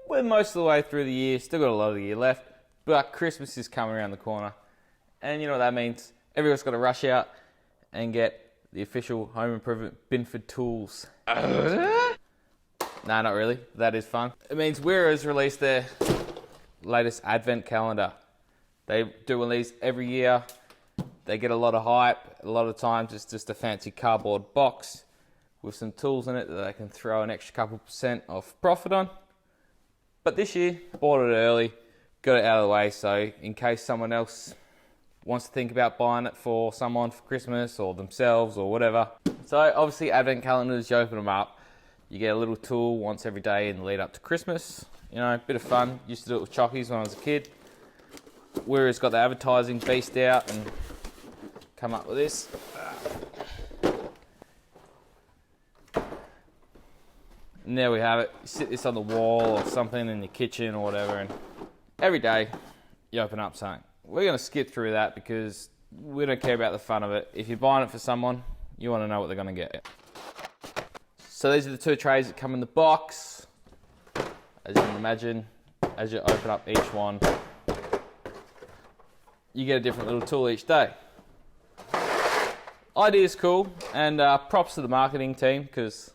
we're most of the way through the year, still got a lot of the year left, but Christmas is coming around the corner. And you know what that means? Everyone's got to rush out and get the official Home Improvement Binford tools. Nah, not really. That is fun. It means Wera has released their latest advent calendar. They do one of these every year. They get a lot of hype. A lot of times it's just a fancy cardboard box with some tools in it that they can throw an extra couple % off profit on. But this year, bought it early, got it out of the way, so in case someone else wants to think about buying it for someone for Christmas or themselves or whatever. So obviously advent calendars, you open them up, you get a little tool once every day in the lead up to Christmas. You know, a bit of fun. Used to do it with Chockies when I was a kid. Wera's got the advertising beast out and come up with this. And there we have it. You sit this on the wall or something in your kitchen or whatever, and every day you open up something. We're going to skip through that because we don't care about the fun of it. If you're buying it for someone, you want to know what they're going to get. So these are the two trays that come in the box. As you can imagine, as you open up each one, you get a different little tool each day. Idea is cool, and props to the marketing team because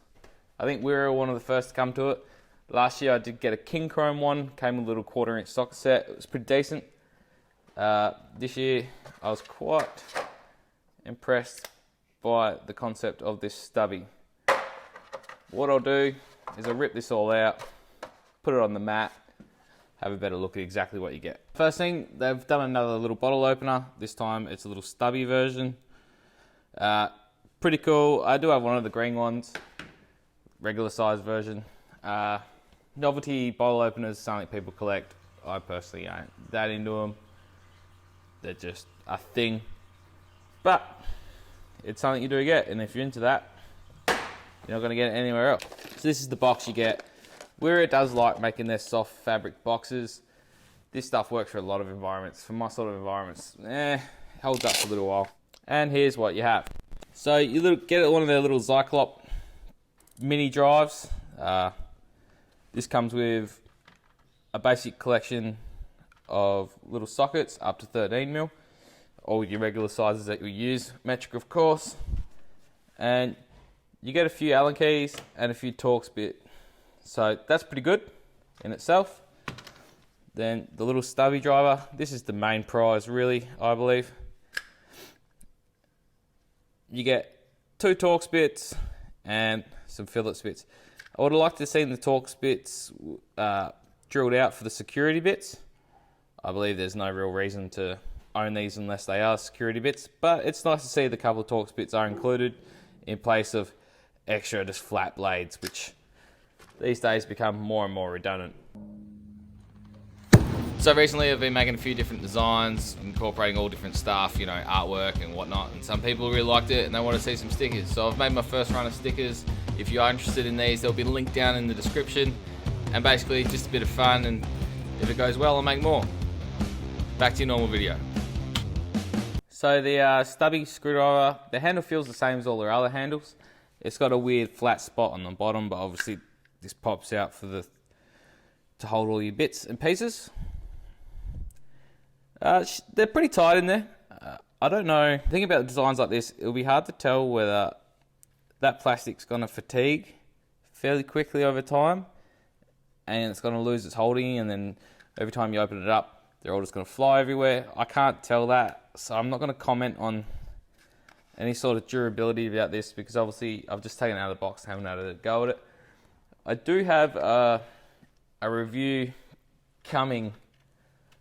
I think we were one of the first to come to it. Last year I did get a King Chrome one, came with a little 1/4-inch socket set. It was pretty decent. This year I was quite impressed by the concept of this stubby. What I'll do is I'll rip this all out, put it on the mat, have a better look at exactly what you get. First thing, they've done another little bottle opener. This time it's a little stubby version. Pretty cool. I do have one of the green ones, regular size version. Novelty bottle openers, something people collect. I personally ain't that into them. They're just a thing. But it's something you do get, and if you're into that, you're not going to get it anywhere else. So this is the box you get. Wera does like making their soft fabric boxes. This stuff works for a lot of environments. For my sort of environments, holds up for a little while. And here's what you have. So you get one of their little Zyklop mini drives. This comes with a basic collection of little sockets up to 13mm, all your regular sizes that you use, metric of course, and you get a few Allen keys and a few Torx bit, so that's pretty good in itself. Then the little stubby driver, this is the main prize really, I believe. You get 2 Torx bits and some Phillips bits. I would have liked to have seen the Torx bits drilled out for the security bits. I believe there's no real reason to own these unless they are security bits, but it's nice to see the couple of Torx bits are included in place of extra just flat blades, which these days become more and more redundant. So recently I've been making a few different designs, incorporating all different stuff, you know, artwork and whatnot, and some people really liked it and they want to see some stickers. So I've made my first run of stickers. If you are interested in these, there'll be a link down in the description, and basically just a bit of fun, and if it goes well I'll make more. Back to your normal video. So the stubby screwdriver, the handle feels the same as all their other handles. It's got a weird flat spot on the bottom, but obviously this pops out to hold all your bits and pieces. They're pretty tight in there. I don't know. Thinking about designs like this, it'll be hard to tell whether that plastic's going to fatigue fairly quickly over time, and it's going to lose its holding, and then every time you open it up, they're all just going to fly everywhere. I can't tell that, so I'm not going to comment on any sort of durability about this because obviously I've just taken it out of the box and haven't had a go at it. I do have a review coming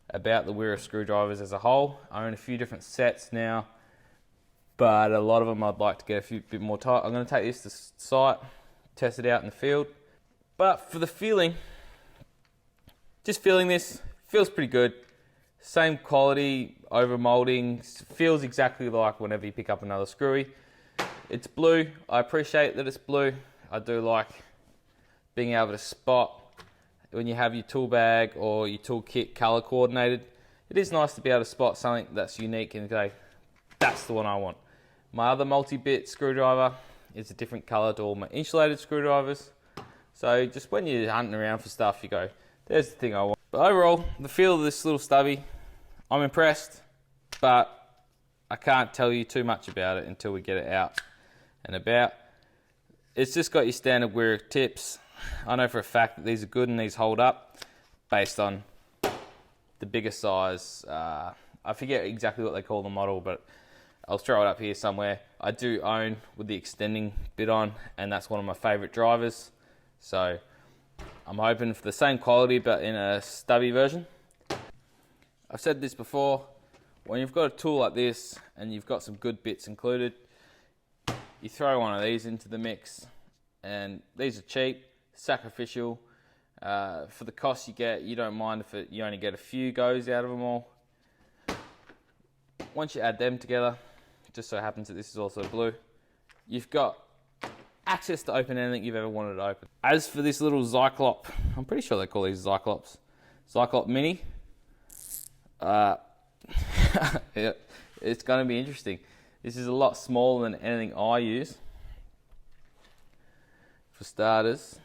about the Wera screwdrivers as a whole. I own a few different sets now, but a lot of them I'd like to get a bit more tight. I'm going to take this to site, test it out in the field. But for the feeling, just feeling this, feels pretty good. Same quality, over molding, feels exactly like whenever you pick up another screwy. It's blue. I appreciate that it's blue. I do like being able to spot when you have your tool bag or your tool kit color coordinated. It is nice to be able to spot something that's unique and go, that's the one I want. My other multi-bit screwdriver is a different color to all my insulated screwdrivers. So just when you're hunting around for stuff, you go, there's the thing I want. But overall, the feel of this little stubby, I'm impressed, but I can't tell you too much about it until we get it out and about. It's just got your standard Wera tips. I know for a fact that these are good and these hold up based on the bigger size. I forget exactly what they call the model, but I'll throw it up here somewhere. I do own with the extending bit on, and that's one of my favorite drivers. So I'm hoping for the same quality, but in a stubby version. I've said this before, when you've got a tool like this and you've got some good bits included, you throw one of these into the mix, and these are cheap, sacrificial. For the cost you get, you don't mind if you only get a few goes out of them all. Once you add them together, it just so happens that this is also blue, you've got access to open anything you've ever wanted to open. As for this little Zyklop, I'm pretty sure they call these Zyklops, Zyklop Mini, yeah, it's going to be interesting. This is a lot smaller than anything I use. For starters,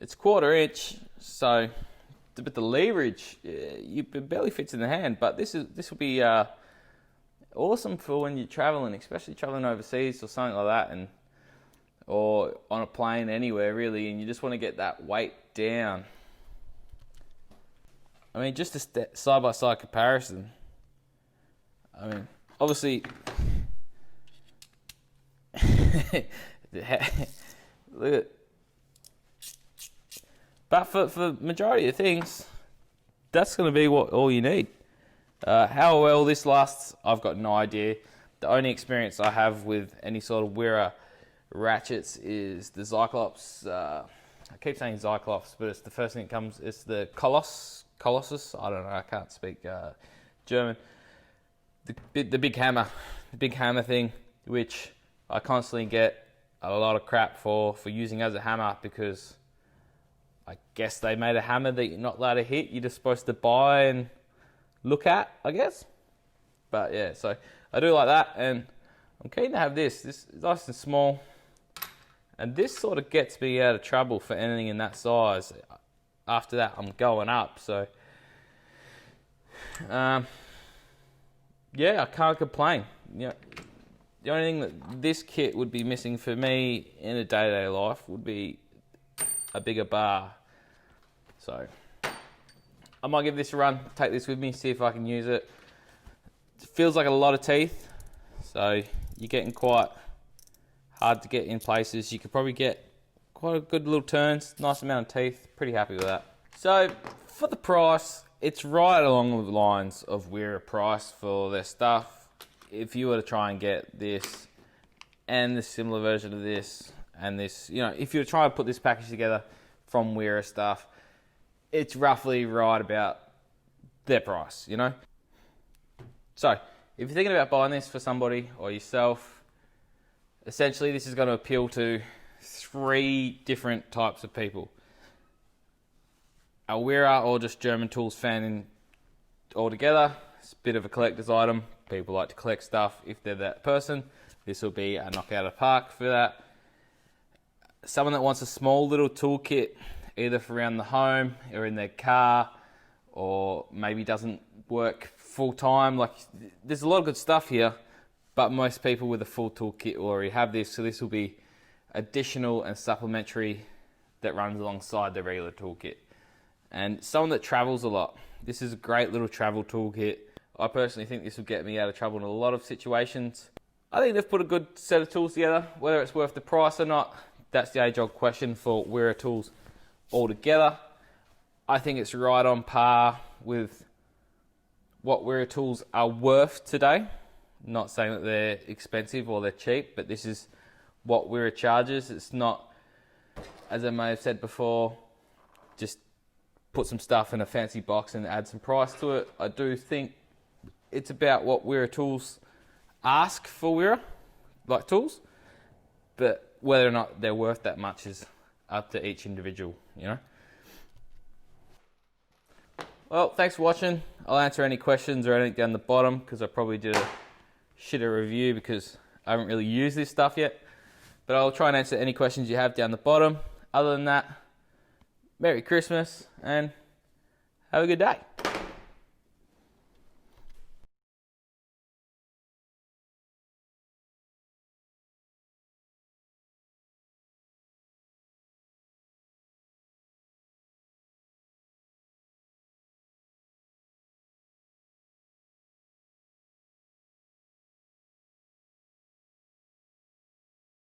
it's 1/4 inch, so but the leverage, it barely fits in the hand. But this will be awesome for when you're traveling, especially traveling overseas or something like that, or on a plane anywhere really, and you just want to get that weight down. I mean, just a side-by-side comparison. I mean, obviously, look at. But for majority of things, that's going to be all you need. How well this lasts, I've got no idea. The only experience I have with any sort of Wera ratchets is the Zyklops. I keep saying Zyklops, but it's the first thing that comes. It's the Colossus. I don't know. I can't speak German. The big hammer, thing, which I constantly get a lot of crap for using as a hammer, because I guess they made a hammer that you're not allowed to hit. You're just supposed to buy and look at, I guess. But yeah, so I do like that, and I'm keen to have this. This is nice and small, and this sort of gets me out of trouble for anything in that size. After that, I'm going up. So yeah, I can't complain. You know, the only thing that this kit would be missing for me in a day-to-day life would be a bigger bar. So I might give this a run, take this with me, see if I can use it. It feels like a lot of teeth, so you're getting quite hard to get in places. You could probably get quite a good little turns, nice amount of teeth. Pretty happy with that. So for the price, it's right along the lines of Wera price for their stuff. If you were to try and get this and the similar version of this and this, you know, if you were trying to put this package together from Wera stuff, it's roughly right about their price, you know. So if you're thinking about buying this for somebody or yourself, essentially this is going to appeal to 3 different types of people. A Wera or just German Tools fan altogether. It's a bit of a collector's item. People like to collect stuff. If they're that person, this will be a knockout of the park for that. Someone that wants a small little toolkit, either for around the home or in their car, or maybe doesn't work full time. Like, there's a lot of good stuff here, but most people with a full toolkit already have this, so this will be additional and supplementary that runs alongside the regular toolkit. And someone that travels a lot, this is a great little travel toolkit. I personally think this will get me out of trouble in a lot of situations. I think they've put a good set of tools together. Whether it's worth the price or not, that's the age-old question for Wera tools altogether. I think it's right on par with what Wera tools are worth today. Not saying that they're expensive or they're cheap, but this is what Wera charges. It's not, as I may have said before, just put some stuff in a fancy box and add some price to it. I do think it's about what Wera tools ask for Wera, like tools, but whether or not they're worth that much is up to each individual, you know. Well, thanks for watching. I'll answer any questions or anything down the bottom, because I probably did a shitter review because I haven't really used this stuff yet. But I'll try and answer any questions you have down the bottom. Other than that, Merry Christmas and have a good day.